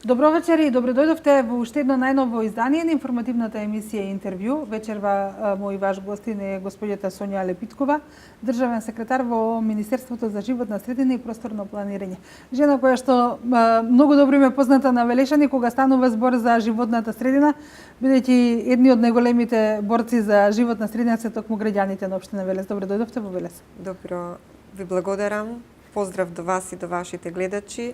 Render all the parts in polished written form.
Добро вечер и добро дојдовте во уште едно најново издание на информативната емисија Интервју. Вечерва мој ваш гостин е господјата Сонја Лепиткова, државен секретар во Министерството за животна средина и просторно планирање. Жена која што многу добро име позната на Велешани кога станува збор за животната средина, бидејќи едни од најголемите борци за животна средина се токму граѓаните на општина Велес. Добро дојдовте во Велес. Добро, ви благодарам. Поздрав до вас и до вашите гледачи.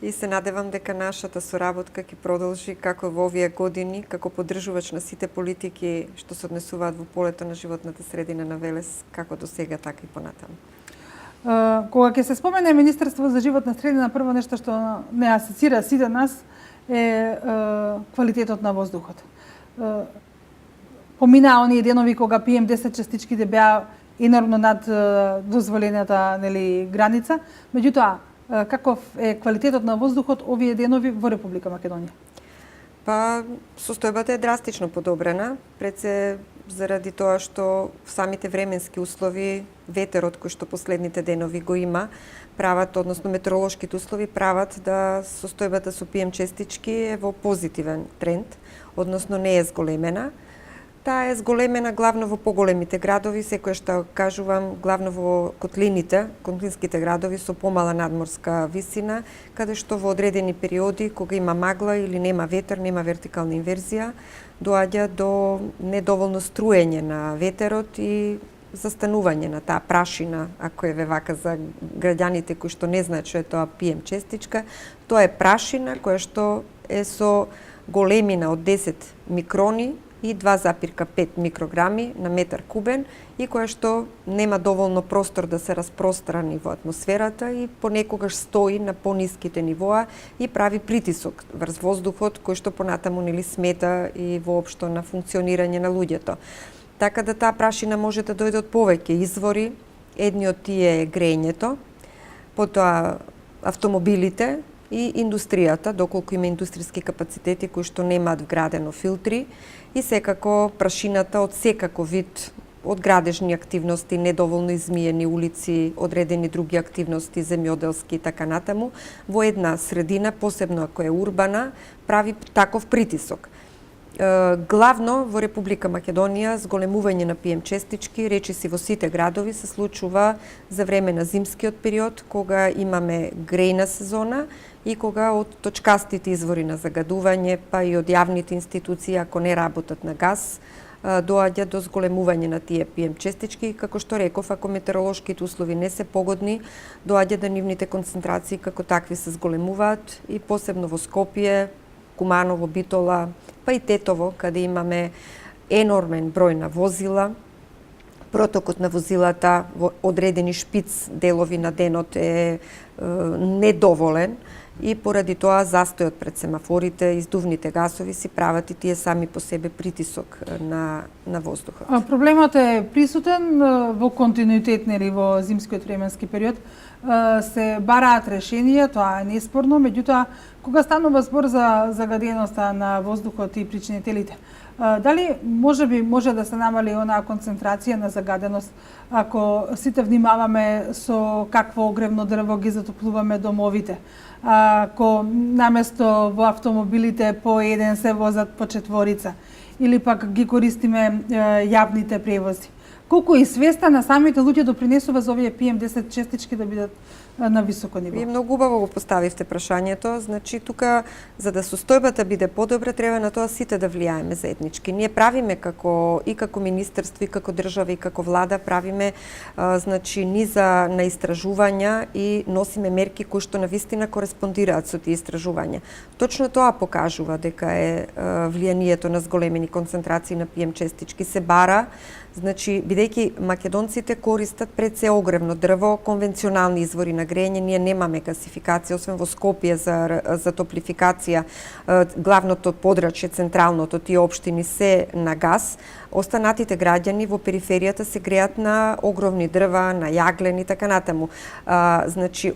И се надевам дека нашата соработка ќе продолжи како во овие години, како поддржувач на сите политики што се однесуваат во полето на животната средина на Велес, како до сега, така и понатаму. Кога ќе се спомене Министерство за животна средина, прво нешто што не асоцира сите нас е квалитетот на воздухот. Поминаа оние денови кога PM10 частичките беа енормно над дозволената граница, меѓутоа каков е квалитетот на воздухот овие денови во Република Македонија? Па, состојбата е драстично подобрена, пред се заради тоа што самите временски услови, ветерот кој што последните денови го има, прават, односно метеоролошките услови прават да состојбата со PM честички е во позитивен тренд, односно не е зголемена. Таа е зголемена главно во поголемите градови, секој што кажувам, главно во котлинските градови со помала надморска висина, каде што во одредени периоди, кога има магла или нема ветер, нема вертикална инверзија, доаѓа до недоволно струење на ветерот и застанување на таа прашина, ако е вака за граѓаните кои што не знаат што е тоа PM честичка. Тоа е прашина која што е со големина од 10 микрони и 2,5 микрограми на метар кубен и која што нема доволно простор да се распространи во атмосферата и понекогаш стои на пониските нивоа и прави притисок врз воздухот кој што понатаму смета и воопшто на функционирање на луѓето. Така да таа прашина може да дојде од повеќе извори, едни од тие е грејењето, потоа автомобилите и индустријата, доколку има индустријски капацитети кои што немаат вградено филтри, и секако прашината од секаков вид, од градежни активности, недоволно измиени улици, одредени други активности, земјоделски и така натаму, во една средина, посебно ако е урбана, прави таков притисок. Главно во Република Македонија зголемување на PM честички, речиси во сите градови, се случува за време на зимскиот период, кога имаме грејна сезона и кога од точкастите извори на загадување, па и од јавните институции, ако не работат на газ, доаѓа до зголемување на тие PM честички. Како што реков, ако метеоролошките услови не се погодни, доаѓа до нивните концентрации како такви се зголемуваат и посебно во Скопје, Куманово, Битола, па и Тетово, каде имаме енормен број на возила. Протокот на возилата во одредени шпиц делови на денот е недоволен и поради тоа застојот пред семафорите, издувните гасови си прават и тие сами по себе притисок на воздухот. Проблемот е присутен во континуитет во зимскиот временски период. Се бараат решенија, тоа е неспорно, меѓутоа кога станува збор за загаденоста на воздухот и причинителите, дали може да се намали онаа концентрација на загаденост ако сите внимаваме со какво огревно дрво ги затоплуваме домовите, ако наместо во автомобилите по еден се возат по четворица или пак ги користиме јавните превози? Колку и свеста на самите луѓе допринесува за овие PM10 честички да бидат на високо ниво? Вие многу убаво го поставивте прашањето. Значи, тука, за да состојбата биде подобра, треба на тоа сите да влијаеме заеднички. Ние правиме како министерство, и како држава, и како влада, правиме низа на истражувања и носиме мерки кои што навистина кореспондираат со тие истражувања. Точно тоа покажува дека е влијанието на зголемени концентрации на PM честички. Се бара, бидејќи македонците користат пред се огревно дрво, конвенционални извори на грејење, ние немаме гасификација, освен во Скопје за топлификација, главното подрачје, централното, тие општини се на газ. Останатите граѓани во периферијата се греат на огромни дрва, на јаглен и така натаму.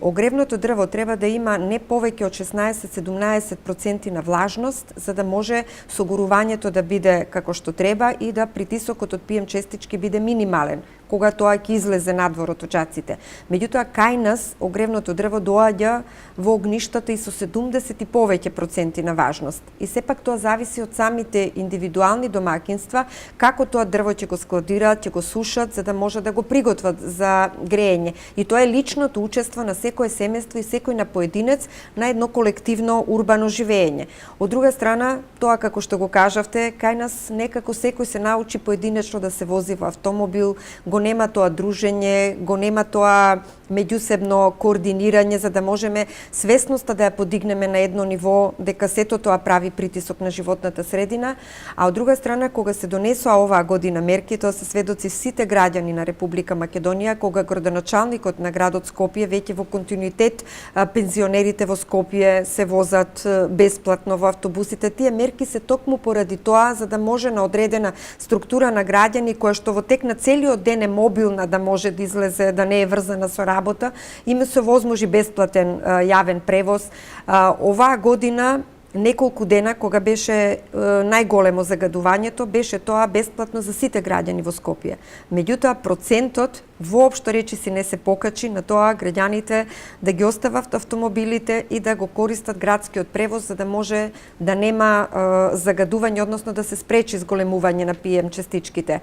Огревното дрво треба да има не повеќе од 16-17% на влажност, за да може согорувањето да биде како што треба и да притисокот од PM честички биде минимален, кога тоа ќе излезе надвор од оджаците. Меѓутоа, кај нас огревното дрво доаѓа во огништата и со 70 и повеќе проценти на важност. И сепак тоа зависи од самите индивидуални домаќинства, како тоа дрво ќе го складираат, ќе го сушат, за да може да го приготват за греење. И тоа е личното учество на секое семејство и секој на поединец на едно колективно урбано живење. Од друга страна, тоа како што го кажавте, кај нас некако секој се научи поединечно да се вози во автомобил, го нема тоа дружење, го нема тоа меѓусебно координирање за да можеме свесноста да ја подигнеме на едно ниво дека сето тоа прави притисок на животната средина, а од друга страна кога се донесоа оваа година мерки, тоа се сведоци сите граѓани на Република Македонија, кога градоначалникот на градот Скопје веќе во континуитет пензионерите во Скопје се возат бесплатно во автобусите. Тие мерки се токму поради тоа за да може на одредена структура на граѓани која што во тек на целиот ден е мобилна да може да излезе, да не е врзана со работа, име се возможи бесплатен јавен превоз. Оваа година неколку дена кога беше најголемо загадувањето, беше тоа бесплатно за сите граѓани во Скопје. Меѓутоа процентот воопшто речиси не се покачи на тоа граѓаните да ги остават автомобилите и да го користат градскиот превоз за да може да нема загадување, односно да се спречи зголемување на PM частичките.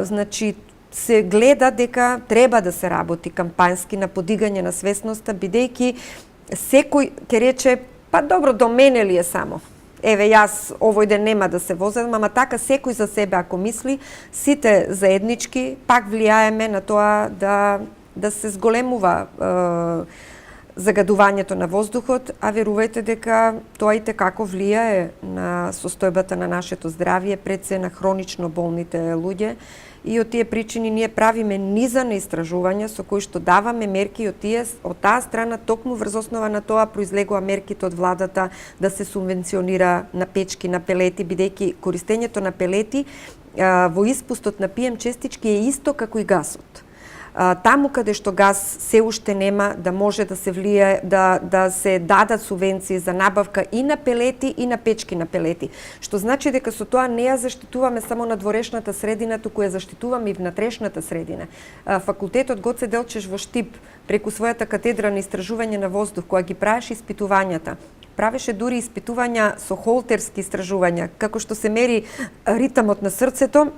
Значи се гледа дека треба да се работи кампањски на подигање на свесноста, бидејќи секој ќе рече па добро, до мене ли е само? Еве, јас овој ден нема да се возам, ама така секој за себе ако мисли, сите заеднички пак влијаеме на тоа да се зголемува загадувањето на воздухот, а верувајте дека тоа и текако влијае на состојбата на нашето здравје, пред се на хронично болните луѓе. И од тие причини ние правиме низа на истражувања со кои што даваме мерки од таа страна, токму врз основа на тоа произлегува мерките од владата да се субвенционира на печки, на пелети, бидејќи користењето на пелети во испустот на PM честички е исто како и гасот. Таму каде што газ се уште нема, да може да се влие, да се дадат субвенции за набавка и на пелети и на печки на пелети. Што значи дека со тоа не ја заштитуваме само надворешната средина, туку ја заштитуваме и внатрешната средина. Факултетот Гоце Делчев во Штип, преку својата катедра на истражување на воздух, која ги правеше испитувањата, правеше дури испитувања со холтерски истражувања, како што се мери ритамот на срцето,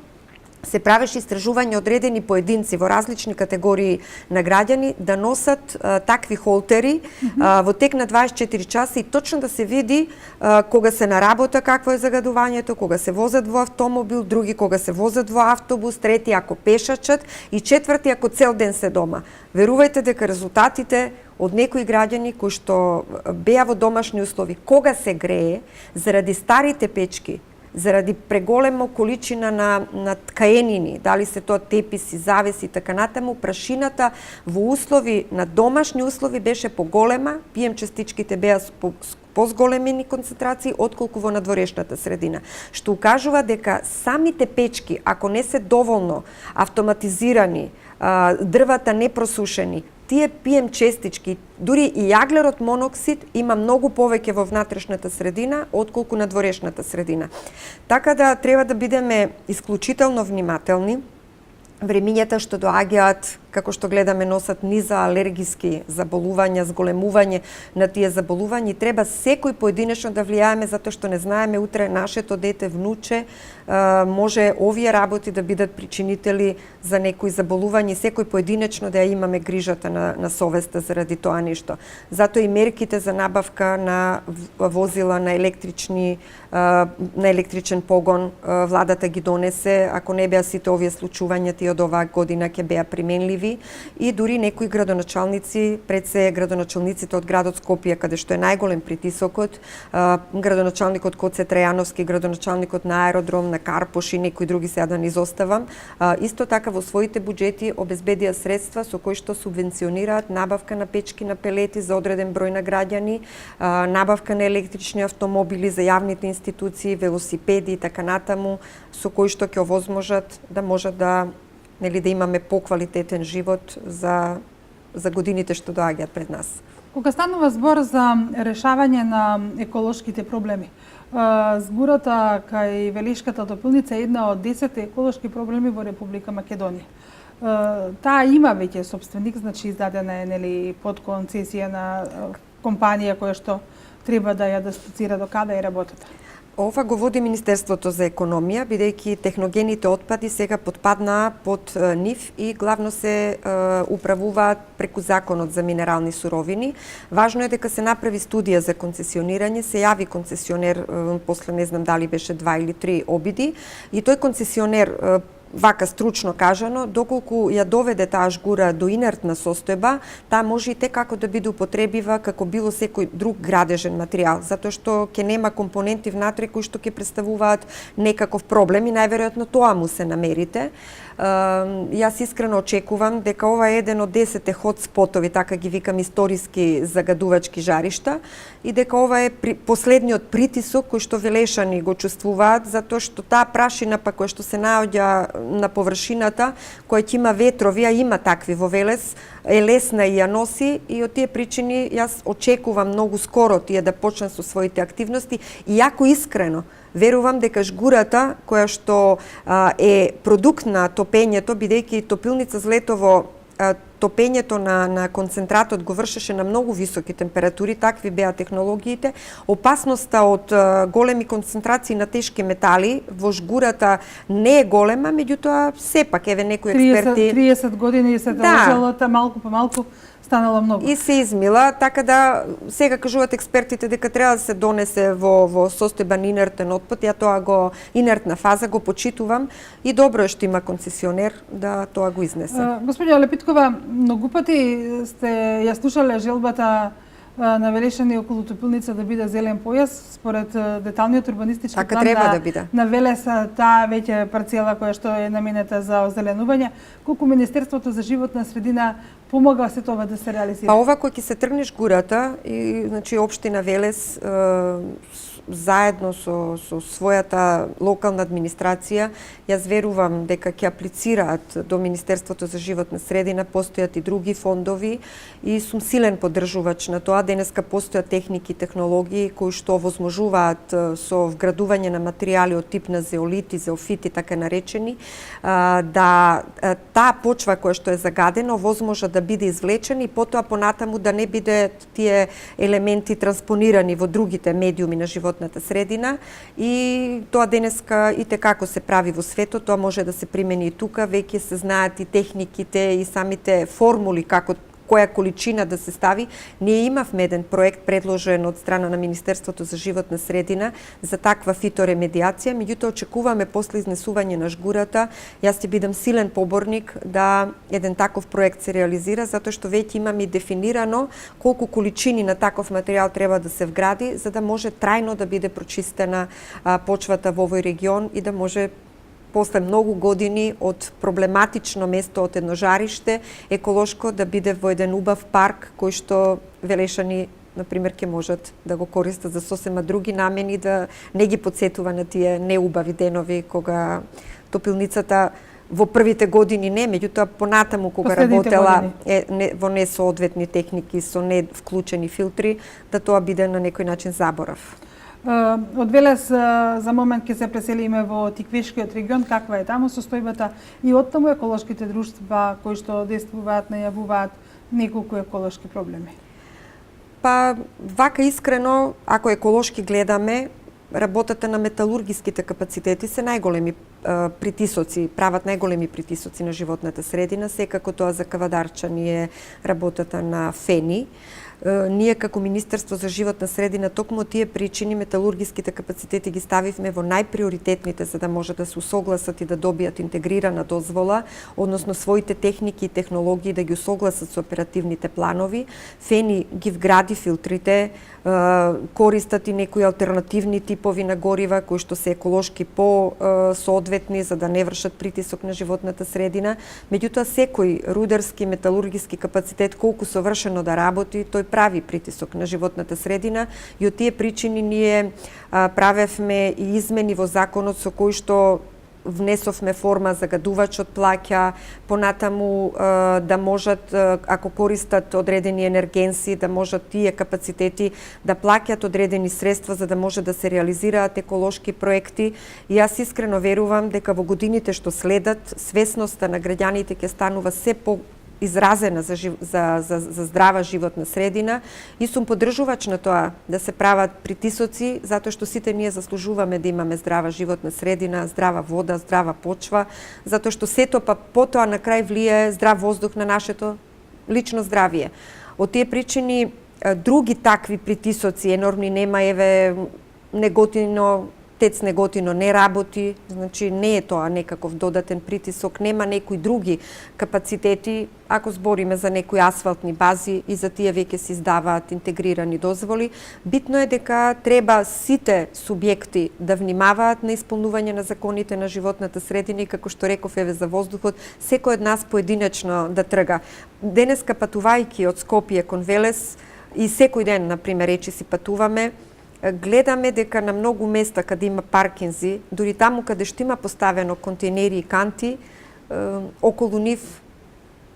се правеше истражување одредени поединци во различни категории на граѓани да носат такви холтери во тек на 24 часа и точно да се види кога се на работа какво е загадувањето, кога се возат во автомобил, други кога се возат во автобус, трети ако пешачат и четврти ако цел ден се дома. Верувајте дека резултатите од некои граѓани кои што беа во домашни услови, кога се грее, заради старите печки, заради преголема количина на ткаенини, дали се тоа теписи, завеси и така натаму, прашината во услови на домашни услови беше поголема, PM частичките беа позголемени концентрации отколку во надворешната средина, што укажува дека самите печки, ако не се доволно автоматизирани, дрвата не просушени, тие PM честички, дури и јаглерот моноксид има многу повеќе во внатрешната средина отколку надворешната средина. Така да треба да бидеме исклучително внимателни. Времињата што доаѓаат, како што гледаме, носат низа алергиски заболувања, зголемување на тие заболувања и треба секој поединечно да влијаеме затоа што не знаеме утре нашето дете, внуче, може овие работи да бидат причинители за некои заболувања и секој поединечно да ја имаме грижата на совеста заради тоа нешто. Затоа и мерките за набавка на возила на електричен погон владата ги донесе, ако не беа сите овие случувања и од оваа година ќе беа применливи и дури некои градоначалници, пред се градоначалниците од градот Скопје, каде што е најголем притисокот, градоначалникот Коце Трајановски, градоначалникот на аеродром, на Карпош и некои други, сега да не изоставам, исто така во своите буџети обезбедија средства со кои што субвенционираат набавка на печки на пелети за одреден број на граѓани, набавка на електрични автомобили за јавните институции, велосипеди и така натаму, со кои што ќе овозможат да можат да имаме поквалитетен живот за годините што доаѓаат пред нас. Кога станува збор за решавање на еколошките проблеми, збората кај Велишката топилница е една од 10 еколошки проблеми во Република Македонија. таа има веќе собственик, значи издадена е нели под концесија на компанија која што треба да ја дислоцира до каде е работата. Ова го води Министерството за економија, бидејќи техногените отпади сега подпаднаа под нив и главно се управуваат преку Законот за минерални суровини. Важно е дека се направи студија за концесионирање, се јави концесионер, после не знам дали беше 2 или 3 обиди, и тој концесионер, вака стручно кажано, доколку ја доведе таа жгура до инертна состојба, таа може и како да биде употребива како било секој друг градежен материјал, затоа што ќе нема компоненти внатре кои што ќе представуваат некаков проблем и најверојатно тоа му се намерите. Јас искрено очекувам дека ова е еден од 10 хотспотови, така ги викам, историски загадувачки жаришта, и дека ова е последниот притисок кој што Велешани го чувствуваат, затоа што таа прашина па која што се наоѓа на површината, која ќе има ветрови, а има такви во Велес, е лесна и ја носи, и од тие причини јас очекувам многу скоро тие да почнат со своите активности, и јако искрено верувам дека жгурата која што е продукт на топењето, бидејќи топилница Злетово, топењето на концентратот го вршеше на многу високи температури, такви беа технологиите. Опасноста од големи концентрации на тешки метали во жгурата не е голема, меѓутоа сепак еве некои експерти 30 години се доложало, малку по малку станало многу. И се измила, така да сега кажуваат експертите дека треба да се донесе во состојба на инертен отпад. Ја тоа го инертна фаза го почитувам и добро е што има концесионер да тоа го изнесе. Господја Лепиткова, многу пати сте ја слушале желбата на Велешани околу топилница да биде зелен појас, според деталниот урбанистички така план да на Велеса, таа веќе парцела која што е наменета за озеленување, колку Министерството за животна средина помага се тоа да се реализира? Па ова кој ќе се тргне жгурата, и значи општина Велес заедно со својата локална администрација, јас верувам дека ќе аплицираат до Министерството за животна средина, постојат и други фондови и сум силен поддржувач на тоа. Денеска постојат техники и технологии кои што овозможуваат со вградување на материјали од тип на зеолити, зеофити, така наречени, да таа почва која што е загадена овозможа да биде извлечена и потоа понатаму да не бидат тие елементи транспонирани во другите медиуми на животната средина, и тоа денеска и како се прави во светот, тоа може да се примени и тука, веќе се знаат и техниките и самите формули како која количина да се стави. Ние имавме еден проект предложен од страна на Министерството за животна средина за таква фиторемедиација, меѓутоа очекуваме после изнесување на жгурата, јас ќе бидам силен поборник да еден таков проект се реализира, затоа што веќе имаме дефинирано колку количини на таков материјал треба да се вгради, за да може трајно да биде прочистена почвата во овој регион и да може после многу години од проблематично место, од едно жариште, еколошко, да биде во еден убав парк, кој што Велешани, например, ќе можат да го користат за сосема други намени, да не ги подсетува на тие неубави денови кога топилницата во првите години не, меѓутоа понатаму кога работела во несоодветни техники со не вклучени филтри, да тоа биде на некој начин заборав. Од Велес за момент ќе се преселиме во Тиквешкиот регион, каква е таму состојбата и оттаму еколошките друштва кои што действуваат, најавуваат неколку еколошки проблеми? Па вака искрено, ако еколошки гледаме, работата на металургиските капацитети се најголеми притисоци, прават најголеми притисоци на животната средина, секако тоа за Кавадарчани е работата на Фени. Ние како Министерство за животна средина токму тие причини металургиските капацитети ги ставивме во најприоритетните за да може да се усогласат и да добијат интегрирана дозвола, односно своите техники и технологии да ги усогласат со оперативните планови. Фени ги вгради филтрите, користат и некои алтернативни типови на горива кои што се еколошки по-соодветни за да не вршат притисок на животната средина. Меѓутоа секој рудерски, металургиски капацитет колку совршено да работи, тој прави притисок на животната средина и од тие причини ние правевме и измени во законот со кои што внесовме форма загадувачот плаќа, понатаму да можат, ако користат одредени енергенси, да можат тие капацитети да плаќат одредени средства за да може да се реализираат еколошки проекти. И јас искрено верувам дека во годините што следат, свесноста на граѓаните ќе станува се по изразена за здрава животна средина и сум поддржувач на тоа да се прават притисоци, затоа што сите ние заслужуваме да имаме здрава животна средина, здрава вода, здрава почва, затоа што сето па потоа на крај влијае здрав воздух на нашето лично здравие. Од тие причини други такви притисоци енормни нема, еве Неготино, ТЕЦ Неготино не работи, значи не е тоа некаков додатен притисок, нема некои други капацитети, ако збориме за некои асфалтни бази и за тие веќе се издаваат интегрирани дозволи. Битно е дека треба сите субјекти да внимаваат на исполнување на законите на животната средина и како што реков еве за воздухот, секој од нас поединечно да трга. Денеска патувајќи од Скопје кон Велес и секој ден, например, речиси патуваме, гледаме дека на многу места каде има паркинзи, дури таму каде што има поставено контейнери и канти, околу нив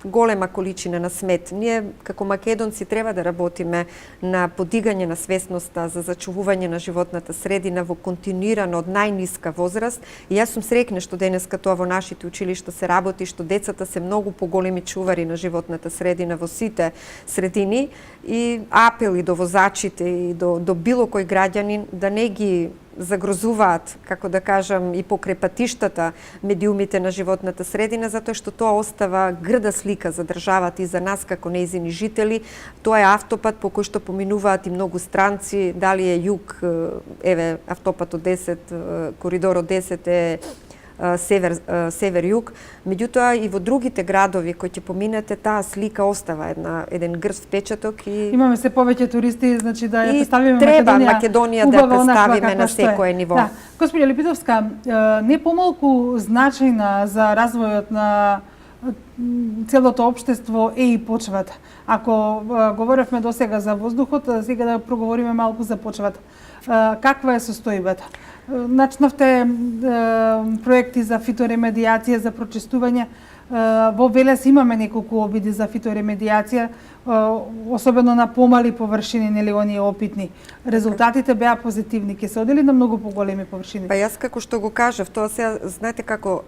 голема количина на смет. Ние како македонци треба да работиме на подигање на свесноста за зачувување на животната средина во континуирано од најниска возраст. И јас сум среќна што денеска тоа во нашите училишта се работи, што децата се многу поголеми чувари на животната средина во сите средини и апели до возачите и до било кој граѓанин да не ги загрозуваат, како да кажам, и покрај патиштата медиумите на животната средина, затоа што тоа остава грда слика за државата и за нас како нејзини жители. Тоа е автопат по кој што поминуваат и многу странци, дали е југ, еве автопатот 10, коридорот 10 е север-југ, меѓутоа и во другите градови кои ќе поминете, таа слика остава еден грд впечаток и имаме се повеќе туристи, значи да ја и представиме треба Македонија да ја представиме на секое ниво. Да. Господине Липитовска, не помалку значајна за развојот на целото општество е и почвата. Ако говоревме досега за воздухот, сега да проговориме малку за почвата. Каква е состојбата? Начнавте проекти за фиторемедиација, за прочистување. Во Велес имаме неколку обиди за фиторемедиација, особено на помали површини, нели оние опитни. Резултатите беа позитивни, ќе се одели на многу поголеми површини. Па јас како што го кажав, тоа се знаете како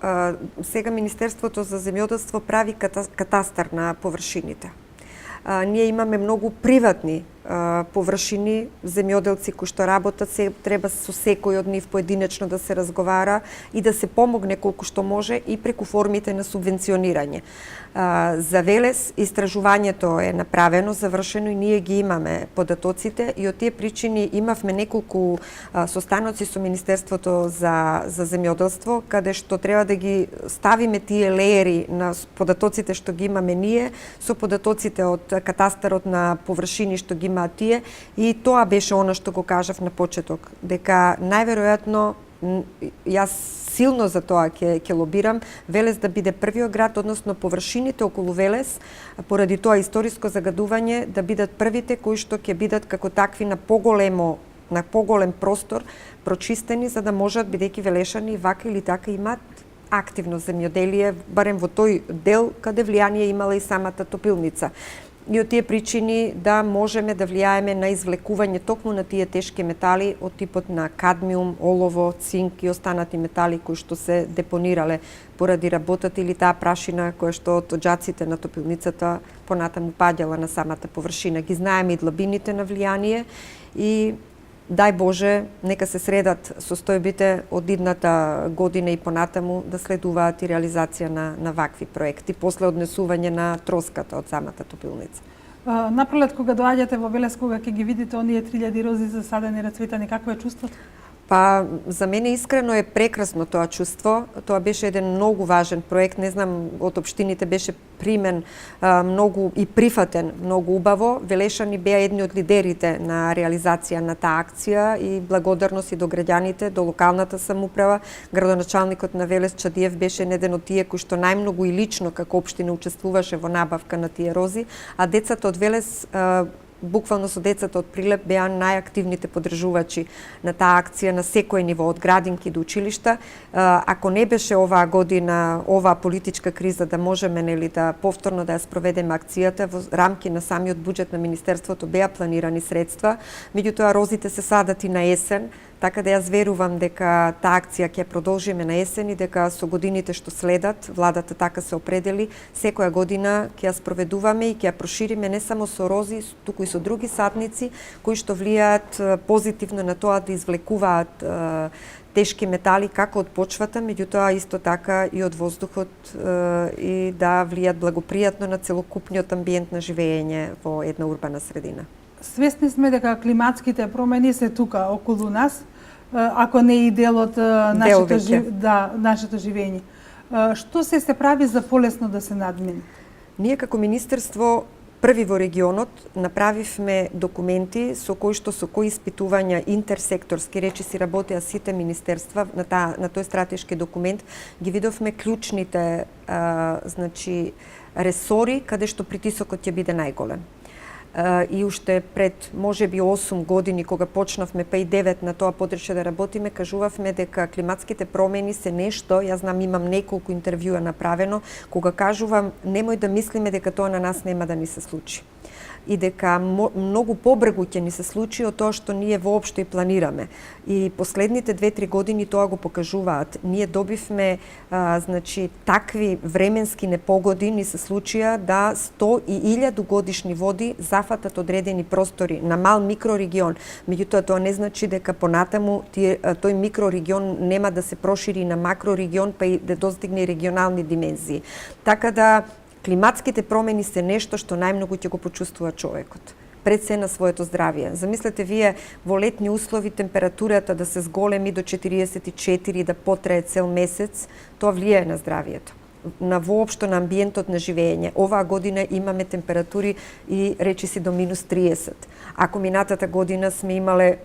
сега Министерството за земјоделство прави катастар на површините. Ние имаме многу приватни површини, земјоделци кои што работат, треба со секој од нив поединечно да се разговара и да се помогне колку што може и преку формите на субвенционирање. За Велес истражувањето е направено, завршено и ние ги имаме податоците и од тие причини имавме неколку состаноци со Министерството за земјоделство, каде што треба да ги ставиме тие леери на податоците што ги имаме ние со податоците од катастарот на површини што ги имаат тие, и тоа беше она што го кажав на почеток, дека најверојатно јас силно за тоа ќе лобирам Велес да биде првиот град, односно површините околу Велес, поради тоа историско загадување, да бидат првите кои што ќе бидат како такви на поголем простор прочистени, за да можат, бидејќи Велешани вака или така имаат активно земјоделие, барем во тој дел каде влијание имала и самата топилница. И од тие причини да можеме да влијаеме на извлекување токму на тие тешки метали од типот на кадмиум, олово, цинк и останати метали кои што се депонирале поради работата или таа прашина која што од оџаците на топилницата понатаму паѓала на самата површина. Ги знаеме и длабините на влијание и дај Боже, нека се средат состојбите од идната година и понатаму да следуваат и реализација на вакви проекти, после однесување на троската од самата топилница. Напролет, кога доаѓате во Велес, кога ќе ги видите оние 3000 рози засадени, рацветани, какво е чувството? Па, за мене искрено е прекрасно тоа чувство. Тоа беше еден многу важен проект. Не знам, од општините беше примен многу и прифатен многу убаво. Велешани беа едни од лидерите на реализација на таа акција и благодарност и до граѓаните, до локалната самоуправа. Градоначалникот на Велес Чадиев беше еден од тие кои што најмногу и лично како општина учествуваше во набавка на тие рози, а децата од Велес буквално со децата од Прилеп беа најактивните поддржувачи на таа акција на секој ниво, од градинки до училишта. Ако не беше оваа година, оваа политичка криза, да можеме да повторно да ја спроведеме акцијата, во рамки на самиот буџет на Министерството беа планирани средства, меѓутоа розите се садат и на есен, така да јас верувам дека таа акција ќе продолжиме на есен и дека со годините што следат, владата така се определи, секоја година ќе ја спроведуваме и ќе ја прошириме не само со рози, туку и со други садници кои што влијаат позитивно на тоа да извлекуваат тешки метали како од почвата, меѓутоа исто така и од воздухот и да влијаат благопријатно на целокупниот амбиент на живење во една урбана средина. Свесни сме дека климатските промени се тука околу нас, ако не и дел од нашето живење. Што се прави за полесно да се надмине? Ние како Министерство први во регионот направивме документи со кои испитувања интерсекторски, речиси работеа сите министерства на тој стратешки документ, ги видовме клучните ресори каде што притисокот ќе биде најголем. И уште пред можеби 8 години кога почнавме па и 9 на тоа подрачје да работиме, кажувавме дека климатските промени се нешто, јас знам имам неколку интервјуа направено, кога кажувам немој да мислиме дека тоа на нас нема да ни се случи. И дека многу побрзо ќе ни се случи од тоа што ние воопшто и планираме. И последните 2-3 години тоа го покажуваат. Ние добивме такви временски непогоди ни се случија да 100 и 1000 годишни води зафатат одредени простори на мал микрорегион. Меѓутоа тоа не значи дека понатаму тој микрорегион нема да се прошири на макрорегион па и да достигне регионални димензии. Така да климатските промени се нешто што најмногу ќе го почувствува човекот. Пред се на своето здравје. Замислете вие во летни услови температурата да се зголеми до 44, да потрае цел месец, тоа влијае на здравјето. На воопшто на амбиентот на живење. Оваа година имаме температури и речиси до минус 30. Ако минатата година сме имале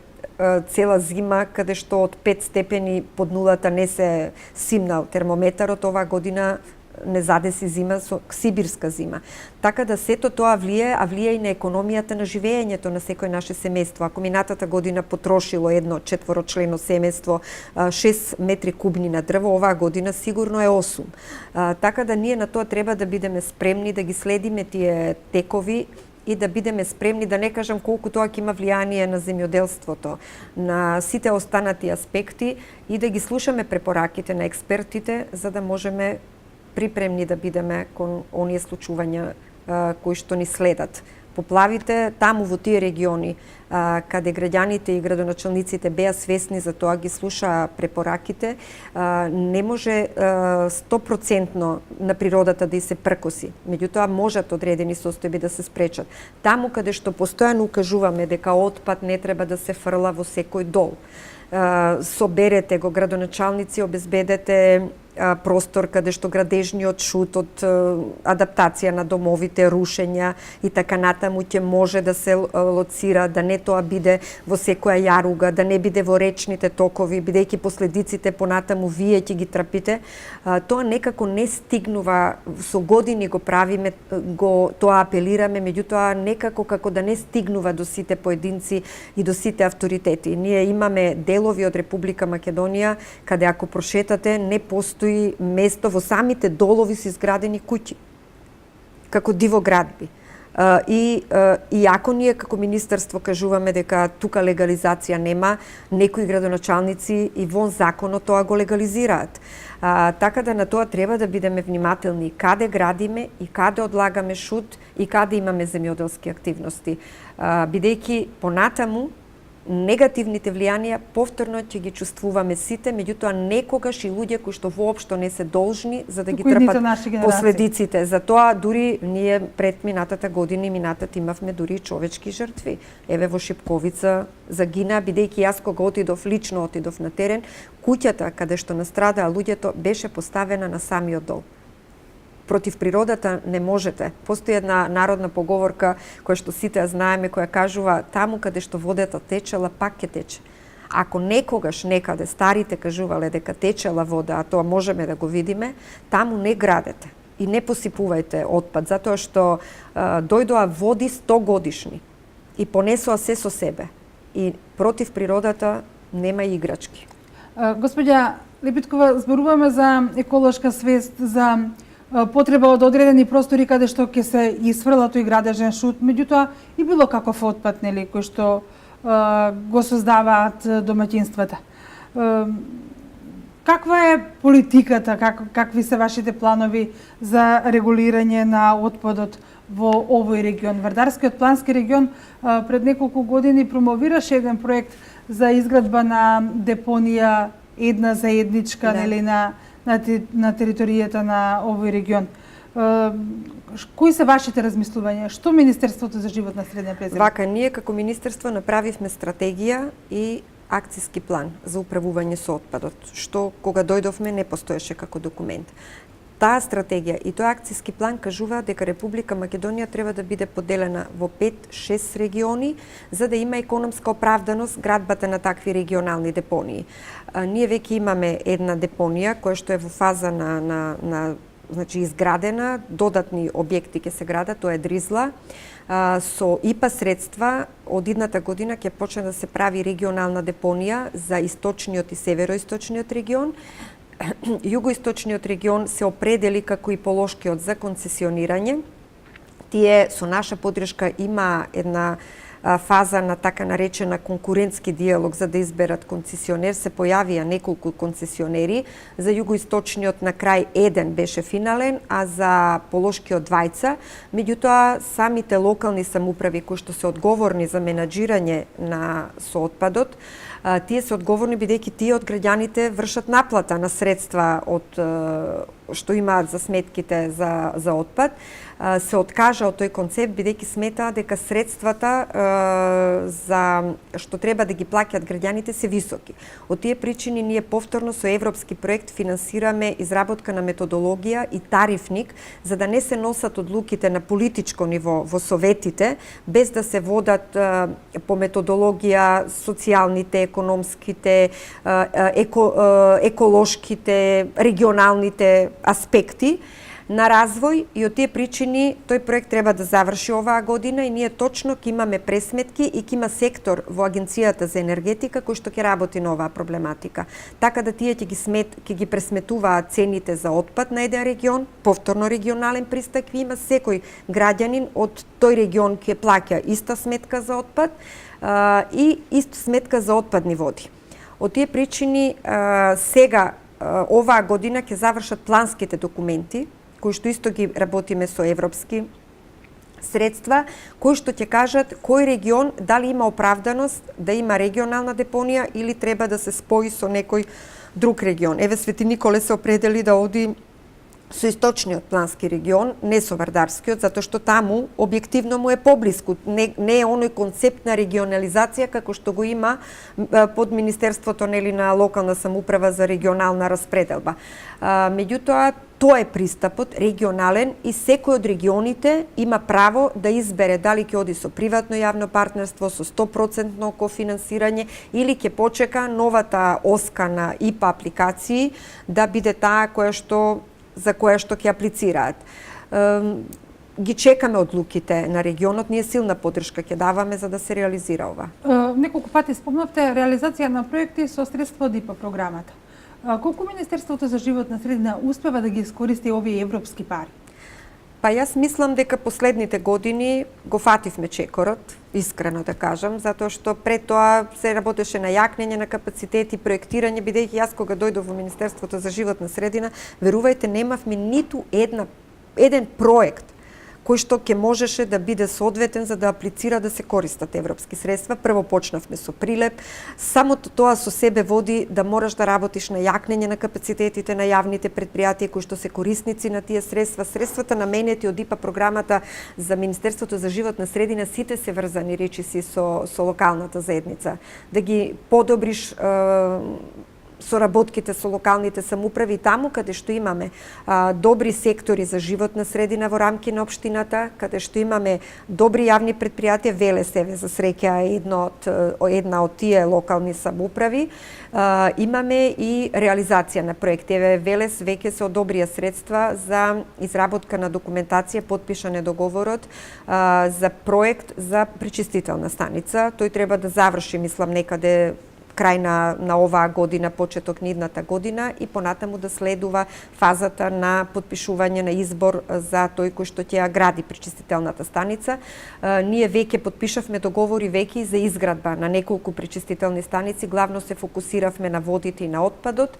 цела зима каде што од 5 степени под нулата не се симнал термометарот, оваа година не задеси зима со сибирска зима. Така да сето тоа влијае, а влијае и на економијата на живеењето на секој наше семејство. Ако минатата година потрошило едно 4-члено семејство 6 метри кубни на дрво, оваа година сигурно е 8. Така да ние на тоа треба да бидеме спремни, да ги следиме тие текови и да бидеме спремни, да не кажам колку тоа ќе има влијание на земјоделството, на сите останати аспекти и да ги слушаме препораките на експертите за да можеме припремни да бидеме кон оние случувања кои што ни следат. Поплавите таму во тие региони каде граѓаните и градоначалниците беа свесни за тоа, ги слушаа препораките, не може 100% на природата да и се пркоси. Меѓутоа можат одредени состојби да се спречат. Таму каде што постојано укажуваме дека отпад не треба да се фрла во секој дол. Соберете го, градоначалници, обезбедете простор каде што градежниот шут од адаптација на домовите, рушења и така натаму ќе може да се лоцира, да не тоа биде во секоја јаруга, да не биде во речните токови, бидејќи последиците понатаму вие ќе ги трпите. Тоа некако не стигнува, со години го правиме, тоа апелираме, меѓутоа некако како да не стигнува до сите поединци и до сите авторитети. Ние имаме делови од Република Македонија каде ако прошетате не постои место, во самите долови се изградени куќи, како дивоградби. И ако ние како министерство кажуваме дека тука легализација нема, некои градоначалници и вон законот тоа го легализираат. Така да на тоа треба да бидеме внимателни каде градиме и каде одлагаме шут и каде имаме земјоделски активности. Бидејќи понатаму негативните влијанија повторно ќе ги чувствуваме сите, меѓутоа некогаш и луѓе кои што воопшто не се должни за да ги трпат последиците. Затоа дури ние пред минатата година и минатата имавме дури човечки жртви. Еве во Шипковица загина, бидејќи јас кога лично отидов на терен, куќата каде што настрадаа луѓето беше поставена на самиот дол. Против природата не можете. Постои една народна поговорка која што сите ја знаеме, која кажува таму каде што водата течела, пак ќе тече. Ако некогаш некаде старите кажувале дека течела вода, а тоа можеме да го видиме, таму не градете и не посипувајте отпад, затоа што дојдоа води 100 годишни. и понесоа се со себе. И против природата нема играчки. Господја Лепиткова, зборуваме за еколошка свест, за потреба од одредени простори каде што ќе се исфрла тој градежен шут, меѓутоа и било каков отпад, нели, кој што го создаваат домаќинствата. Каква е политиката, какви се вашите планови за регулирање на отпадот во овој регион? Вардарскиот плански регион пред неколку години промовираше еден проект за изградба на депонија една заедничка, Да. нели, на територијата на овој регион. Кои се вашите размислувања? Што Министерството за животна средина презема? Вака, ние како Министерство направивме стратегија и акциски план за управување со отпадот, што кога дојдовме не постоеше како документ. Таа стратегија и тој акциски план кажува дека Република Македонија треба да биде поделена во 5-6 региони за да има економска оправданост градбата на такви регионални депонии. Ние веќе имаме една депонија која што е во фаза на значи изградена, додатни објекти ќе се градат, тоа е Дризла. Со ИПА средства од идната година ќе почне да се прави регионална депонија за источниот и североисточниот регион. Југоисточниот регион се определи како и полошкиот за концесионирање. Тие со наша подршка има една фаза на така наречена конкурентски диалог за да изберат концесионер. Се појавија неколку концесионери. За југоисточниот на крај еден беше финален, а за полошкиот двајца. Меѓутоа, самите локални самоуправи кои што се одговорни за менаџирање со отпадот, тие се одговорни бидејќи тие од граѓаните вршат наплата на средства од што имаат за сметките за отпад. Се откажа од тој концепт бидејќи сметаа дека средствата за што треба да ги плаќаат граѓаните се високи. Од тие причини ние повторно со европски проект финансираме изработка на методологија и тарифник за да не се носат одлуките на политичко ниво во советите без да се водат по методологија социјалните, економските, еколошките, регионалните аспекти на развој и од тие причини тој проект треба да заврши оваа година и ние точно ќе имаме пресметки и ќе има сектор во Агенцијата за енергетика кој што ќе работи на оваа проблематика. Така да тие ќе ги пресметуваат цените за отпад на еден регион, повторно регионален пристап има секој граѓанин од тој регион ќе плаќа иста сметка за отпад и иста сметка за отпадни води. Од тие причини сега оваа година ќе завршат планските документи кои што исто ги работиме со европски средства, кои што ќе кажат кој регион дали има оправданост да има регионална депонија или треба да се спои со некој друг регион. Еве Свети Николе се определи да оди со источниот плански регион, не со Вардарскиот, затоа што таму објективно му е поблиску. Не е оној концепт на регионализација како што го има под Министерството на локална самоуправа за регионална распределба. Меѓутоа, тоа е пристапот регионален и секој од регионите има право да избере дали ќе оди со приватно јавно партнерство, со 100% кофинансирање или ќе почека новата оска на ИПА апликации да биде таа за која што ќе аплицираат. Ги чекаме одлуките на регионот, ние силна поддршка ќе даваме за да се реализира ова. Неколку пати спомнавте реализација на проекти со средства од ИПА програмата. Колку Министерството за животна средина успева да ги искористи овие европски пари? Па јас мислам дека последните години го фативме чекорот, искрено да кажам, затоа што пред тоа се работеше на јакнење на капацитет и проектирање, бидејќи јас кога дојдов во Министерството за животна средина, верувајте, немавме ниту еден проект кој што ќе можеше да биде соодветен за да аплицира да се користат европски средства. Прво почнавме со прилеп, самото тоа со себе води да мораш да работиш на јакнење на капацитетите на јавните предпријатија кои што се корисници на тие средства. Средствата наменети од ИПА програмата за Министерството за животна средина сите се врзани речиси со локалната заедница. Да ги подобриш соработките со локалните самоуправи, таму каде што имаме добри сектори за животна средина во рамки на општината, каде што имаме добри јавни предпријатија, Велес еве за среќа е една од тие локални самоуправи, имаме и реализација на проекти. Еве Велес веќе се одобрија средства за изработка на документација, подпишан е договорот за проект за пречистителна станица. Тој треба да заврши, мислам, некаде крај на оваа година, почеток на идната година и понатаму да следува фазата на подпишување на избор за тој кој што ќе ја гради пречистителната станица. Ние веќе подпишавме договори веќе за изградба на неколку пречистителни станици, главно се фокусиравме на водите и на отпадот.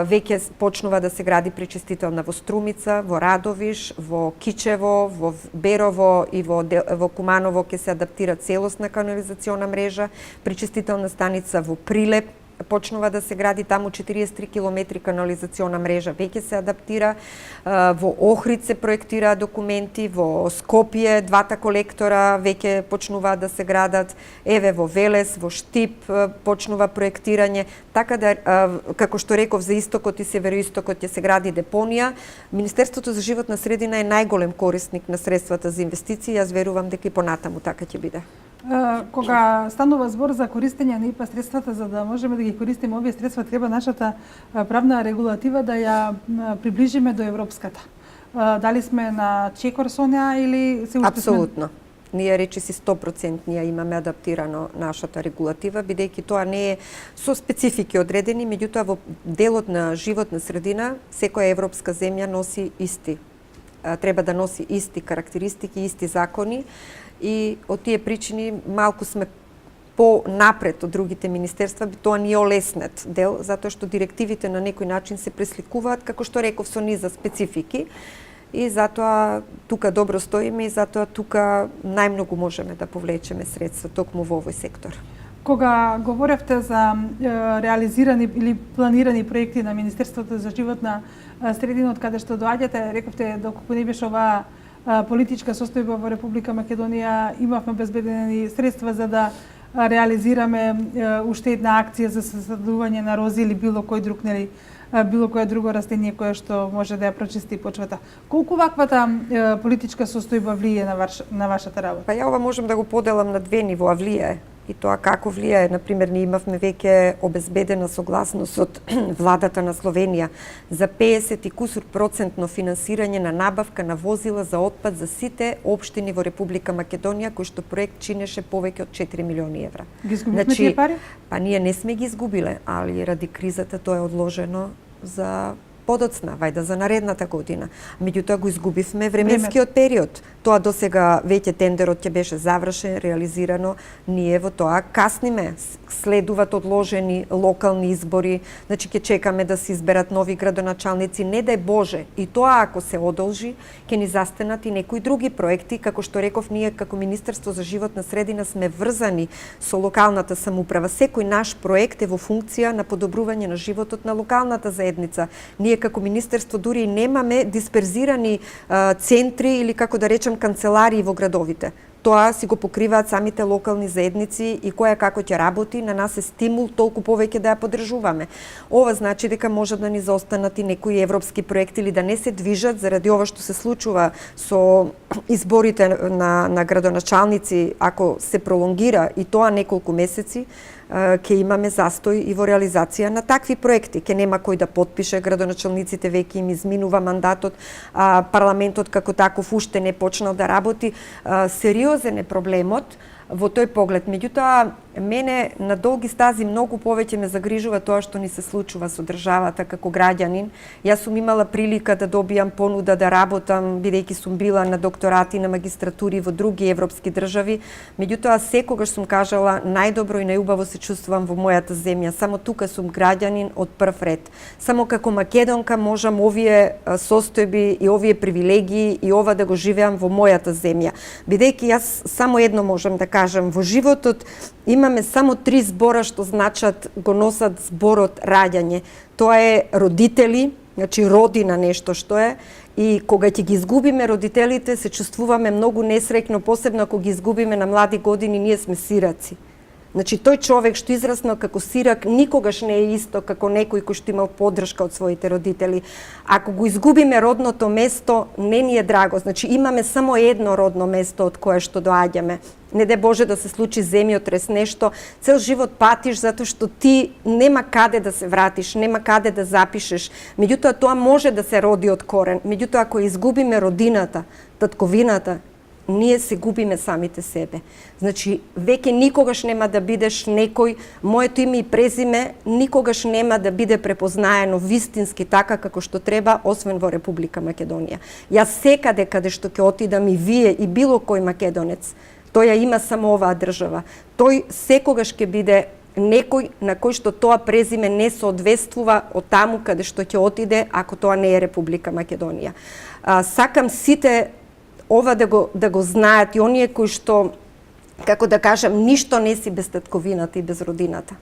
Веќе почнува да се гради пречистителна во Струмица, во Радовиш, во Кичево, во Берово и во Куманово ќе се адаптира целосна канализациона мрежа, пречистителна станица во Прилеп почнува да се гради, таму 43 километри канализациона мрежа веќе се адаптира, во Охрид се проектира документи, во Скопје двата колектора веќе почнуваат да се градат, еве во Велес, во Штип почнува проектирање, така да, како што реков, за истокот и североистокот ќе се гради депонија. Министерството за животна средина е најголем корисник на средствата за инвестиции, јас верувам дека и понатаму така ќе биде. Кога станува збор за користење на ИПА средствата, за да можеме да ги користиме овие средства, треба нашата правна регулатива да ја приближиме до европската. Дали сме на чекор со неа или се уште Апсолутно. Ние речиси 100% имаме адаптирано нашата регулатива, бидејќи тоа не е со специфики одредени, меѓутоа во делот на животна средина секоја европска земја носи исти. Треба да носи исти карактеристики, исти закони и од тие причини малку сме по-напред од другите министерства, тоа ни е олеснет дел, затоа што директивите на некој начин се пресликуваат, како што реков, со низа специфики. И затоа тука добро стоиме и затоа тука најмногу можеме да повлечеме средства токму во овој сектор. Кога говоревте за реализирани или планирани проекти на Министерството за животна средина, од каде што доаѓате, рековте доколку не беше оваа политичка состојба во Република Македонија, имавме обезбедени средства за да реализираме уште една акција за засадување на рози или било кој друг, нели, било кое друго растение кое што може да ја прочисти почвата. Колку ваквата политичка состојба влие на вашата работа? Па ја ова можам да го поделам на две нивоа, влијае. И тоа како влијае, например, ние имавме веќе обезбедена согласност од владата на Словенија за 50 и кусур процентно финансирање на набавка на возила за отпад за сите општини во Република Македонија, кој што проект чинеше повеќе од 4 милиони евра. Ги изгубивме тие пари? Па ние не сме ги изгубиле, али ради кризата тоа е одложено за подоцна, вајда за наредната година. Меѓутоа го изгубивме временскиот период. Тоа досега веќе тендерот ќе беше завршен, реализирано, ние во тоа касниме. Следуваат одложени локални избори, значи ќе чекаме да се изберат нови градоначалници, не дај Боже. И тоа ако се одолжи, ќе ни застенат и некои други проекти, како што реков, ние како Министерство за животна средина сме врзани со локалната самоуправа. Секој наш проект е во функција на подобрување на животот на локалната заедница. Ние како Министерство дури и немаме дисперзирани центри или, како да речем, канцеларии во градовите. Тоа си го покриваат самите локални заедници и која како ќе работи, на нас е стимул толку повеќе да ја поддржуваме. Ова значи дека може да ни заостанат и некои европски проекти или да не се движат заради ова што се случува со изборите на градоначалници, ако се пролонгира и тоа неколку месеци, ќе имаме застој и во реализација на такви проекти. Ќе нема кој да подпише, градоначалниците веќе им изминува мандатот, парламентот како таков уште не почнал да работи. Сериозен е проблемот во тој поглед. Меѓутоа, мене на долги стази многу повеќе ме загрижува тоа што ни се случува со државата како граѓанин. Јас сум имала прилика да добијам понуда да работам, бидејќи сум била на докторати, на магистратури во други европски држави. Меѓутоа, секогаш сум кажала, најдобро и најубаво се чувствувам во мојата земја. Само тука сум граѓанин од прв ред. Само како македонка можам овие состојби и овие привилегии и ова да го живеам во мојата земја. Бидејќи јас само едно можам да кажам, во животот имаме само 3 збора што значат, го носат зборот раѓање. Тоа е родители, значи родина нешто што е, и кога ќе ги изгубиме родителите се чувствуваме многу несреќно, посебно ако ги изгубиме на млади години, ние сме сираци. Значи, тој човек што израснал како сирак никогаш не е исто како некој кој што имал поддршка од своите родители. Ако го изгубиме родното место, не ни е драго. Значи, имаме само едно родно место од кое што доаѓаме. Не де Боже да се случи земјотрес, нешто, цел живот патиш затоа што ти нема каде да се вратиш, нема каде да запишеш. Меѓутоа, тоа може да се роди од корен. Меѓутоа, ако изгубиме родината, татковината, ние се губиме самите себе. Значи, веќе никогаш нема да бидеш некој, моето име и презиме никогаш нема да биде препознаено вистински така како што треба, освен во Република Македонија. Јас секаде каде што ќе отидам и вие и било кој македонец, тој ја има само оваа држава. Тој секогаш ќе биде некој на кој што тоа презиме не соодветствува од таму каде што ќе отиде, ако тоа не е Република Македонија. Сакам сите ова да го знаат и оние кои што, како да кажам, ништо не си без татковината и без родината.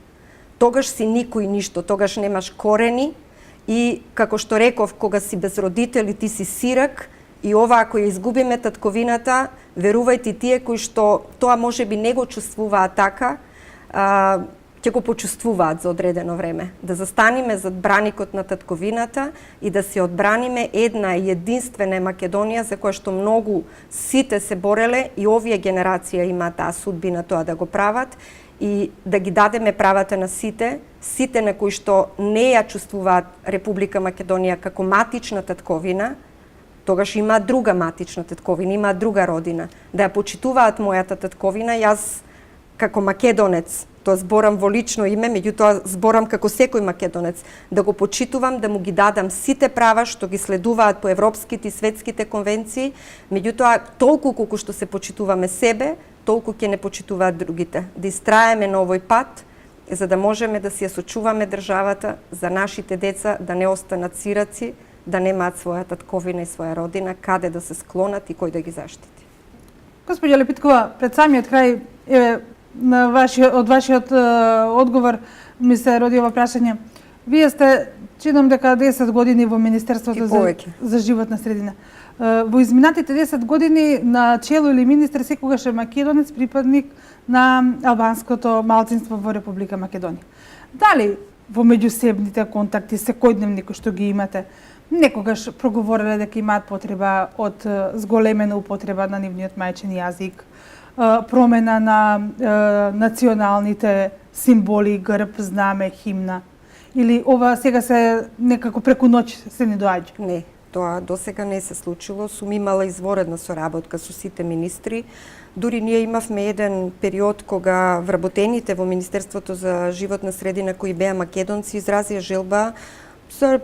Тогаш си никој ништо, тогаш немаш корени и, како што реков, кога си без родители, ти си сирак и ова ако ја изгубиме татковината, верувајте тие кои што тоа можеби не го чувствуваат така, ќе го почувствуваат за одредено време. Да застаниме зад браникот на татковината и да се одбраниме една единствена Македонија за која што многу сите се бореле и овие генерација имаат таа судбина тоа да го прават и да ги дадеме правата на сите на кои што не ја чувствуваат Република Македонија како матична татковина, тогаш имаат друга матична татковина, имаат друга родина. Да ја почитуваат мојата татковина, јас како македонец, тоа зборам во лично име, меѓутоа зборам како секој македонец, да го почитувам, да му ги дадам сите права што ги следуваат по европските и светските конвенции, меѓутоа толку колку што се почитуваме себе, толку ќе не почитуваат другите. Да истраеме на овој пат, за да можеме да си ја сочуваме државата за нашите деца, да не останат сираци, да немаат своја татковина и своја родина, каде да се склонат и кој да ги заштити. Господја Лепиткова, пред самиот крај од вашиот одговор ми се роди ова прашање. Вие сте, читам дека 10 години во Министерството за животна средина. Во изминатите 10 години на чело или министер секогаш е македонец, припадник на албанското малцинство во Република Македонија. Дали во меѓусебните контакти секојдневни кои што ги имате, некогаш проговориле дека имаат потреба од зголемена употреба на нивниот мајчин јазик, промена на националните символи, грб, знаме, химна? Или ова сега се некако преку ноќ се не доаѓа? Не, тоа досега не се случило. Сум имала изворедна соработка со сите министри. Дури ние имавме еден период кога вработените во Министерството за животна средина кои беа македонци изразија желба за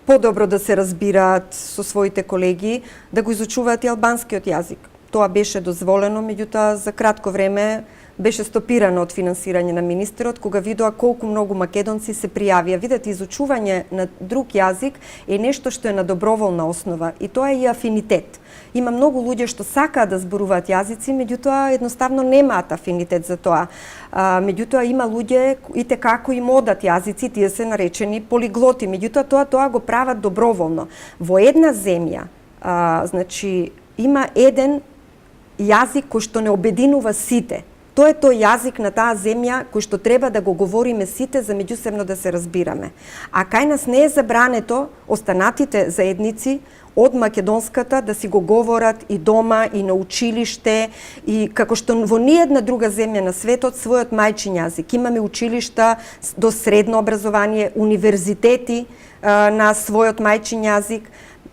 подобро да се разбираат со своите колеги, да го изучуваат и албанскиот јазик. Тоа беше дозволено, меѓутоа за кратко време беше стопирано од финансирање на министерот, кога видоа колку многу македонци се пријавија. Видете, изучување на друг јазик е нешто што е на доброволна основа и тоа е и афинитет. Има многу луѓе што сакаат да зборуваат јазици, меѓутоа едноставно немаат афинитет за тоа. Меѓутоа има луѓе и како им одат јазици, тие се наречени полиглоти, меѓутоа тоа го прават доброволно. Во една земја, значи има еден јазик кој што не обединува сите. Тоа е тој јазик на таа земја кој што треба да го говориме сите за меѓусебно да се разбираме. А кај нас не е забрането останатите заедници од македонската да си го говорат и дома, и на училиште, и како што во ниедна друга земја на светот својот мајчин јазик. Имаме училишта до средно образование, универзитети на својот мајчин јазик.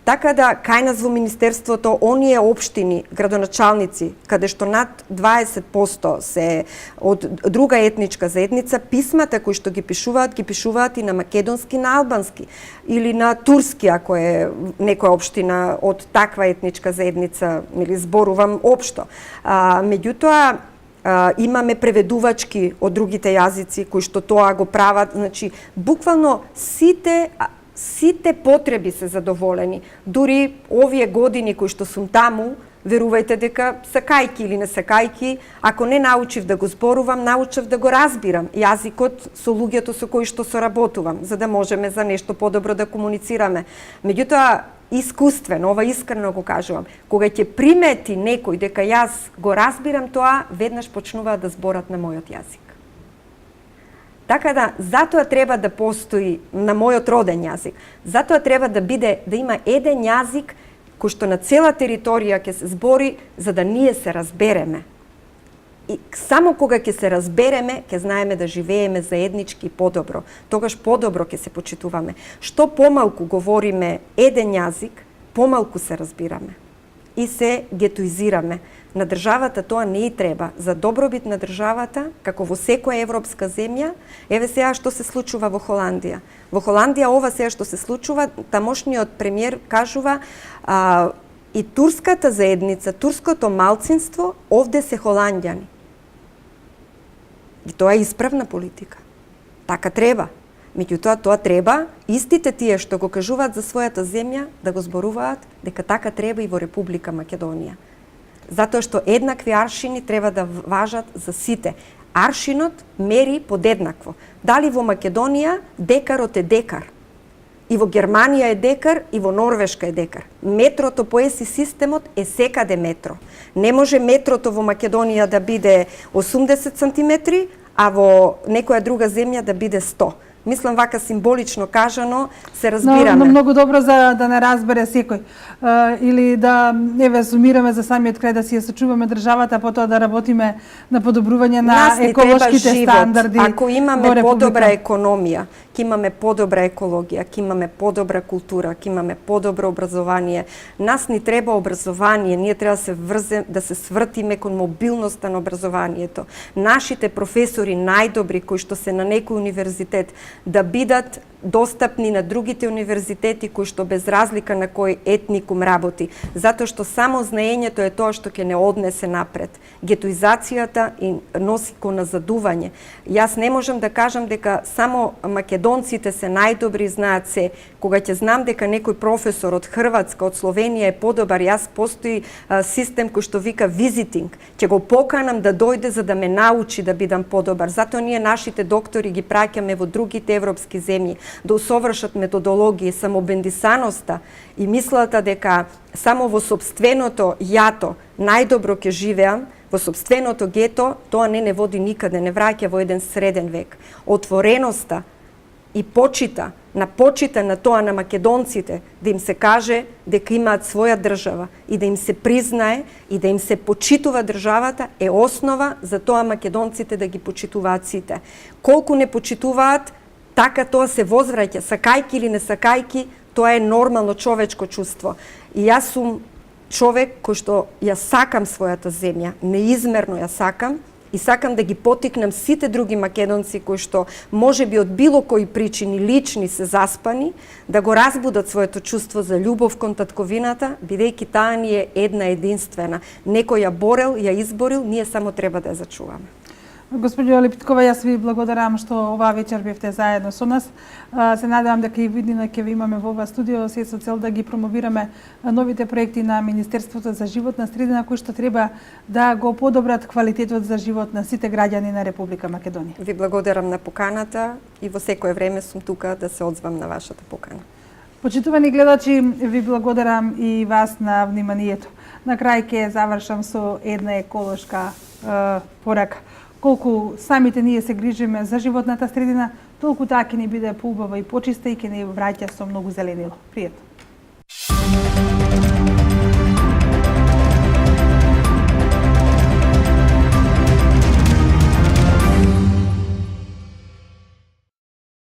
Така да, кај нас во Министерството, оние општини, градоначалници, каде што над 20% се од друга етничка заедница, писмата кои што ги пишуваат и на македонски, на албански, или на турски, ако е некоја општина од таква етничка заедница, или зборувам општо. Меѓутоа, имаме преведувачки од другите јазици кои што тоа го прават, значи буквално сите потреби се задоволени. Дури овие години кои што сум таму, верувајте дека сакајки или не сакајки, ако не научив да го зборувам, научив да го разбирам јазикот со луѓето со кои што соработувам, за да можеме за нешто подобро да комуницираме. Меѓутоа, искуствено, ова искрено го кажувам, кога ќе примети некој дека јас го разбирам тоа, веднаш почнуваат да зборат на мојот јазик. Така да, затоа треба да постои на мојот роден јазик. Затоа треба да има еден јазик кој што на цела територија ќе се збори за да ние се разбереме. И само кога ќе се разбереме, ќе знаеме да живееме заеднички подобро. Тогаш подобро ќе се почитуваме. Што помалку говориме еден јазик, помалку се разбираме и се гетоизираме. На државата тоа не и треба. За добробит на државата, како во секоја европска земја, еве сега што се случува во Холандија. Во Холандија ова сега што се случува, тамошниот премиер кажува и турската заедница, турското малцинство, овде се холанѓани. И тоа е исправна политика. Така треба. Меѓутоа, тоа треба истите тие што го кажуваат за својата земја да го зборуваат дека така треба и во Република Македонија. Затоа што еднакви аршини треба да важат за сите. Аршинот мери подеднакво. Дали во Македонија декарот е декар, и во Германија е декар, и во Норвешка е декар. Метрото по ЕСИ системот е секаде метро. Не може метрото во Македонија да биде 80 сантиметри, а во некоја друга земја да биде 100. Мислам вака символично кажано се разбираме. Но многу добро за да не разбере секој. Или да еве сумираме за самиот крај, да си ја сочуваме државата, потоа да работиме на подобрување на еколошките стандарди. Ако имаме подобра економија, ќе имаме подобра екологија, ќе имаме подобра култура, ќе имаме подобро образование. Нас ни треба образование, ние треба да се свртиме кон мобилноста на образованието. Нашите професори најдобри кои што се на некој универзитет да бидат достапни на другите универзитети кои што без разлика на кој етникум работи, затоа што само знаењето е тоа што ќе не однесе напред. Гетоизацијата и носи кон назадување. Јас не можам да кажам дека само македонците се најдобри, знаат се. Кога ќе знам дека некој професор од Хрватска, од Словенија е подобар, јас постои систем кој што вика визитинг. Ќе го поканам да дојде за да ме научи да бидам подобар. Затоа ние нашите доктори ги праќаме во другите европски земји да усовршат методологија, самобендисаноста и мислата дека само во сопственото јато најдобро ќе живеам, во сопственото гето, тоа не води никаде, не враќа во еден среден век. Отвореноста и почита на тоа на македонците, да им се каже дека имаат своја држава и да им се признае и да им се почитува државата е основа за тоа македонците да ги почитуваат сите. Колку не почитуваат, така тоа се возвраќа, сакајки или не сакајки, тоа е нормално човечко чувство. И јас сум човек кој што ја сакам својата земја, неизмерно ја сакам и сакам да ги потикнам сите други македонци кои што можеби од било кои причини лични се заспани, да го разбудат своето чувство за љубов кон татковината, бидејќи таа ни е една единствена. Некој ја борел, ја изборил, ние само треба да ја зачуваме. Господио Липиткова, јас ви благодарам што оваа вечер бевте заедно со нас. Се надевам дека и виднина ќе ви имаме во ова студио се со цел да ги промовираме новите проекти на Министерството за животна средина кои што треба да го подобрат квалитетот за живот на сите граѓани на Република Македонија. Ви благодарам на поканата и во секое време сум тука да се одзвам на вашата покана. Почитувани гледачи, ви благодарам и вас на вниманието. На крај ќе завршам со една еколошка порака. Колку самите ние се грижиме за животната средина, толку таа ќе ни биде поубава и почиста и ќе ни враќа со многу зеленило. Пријатно.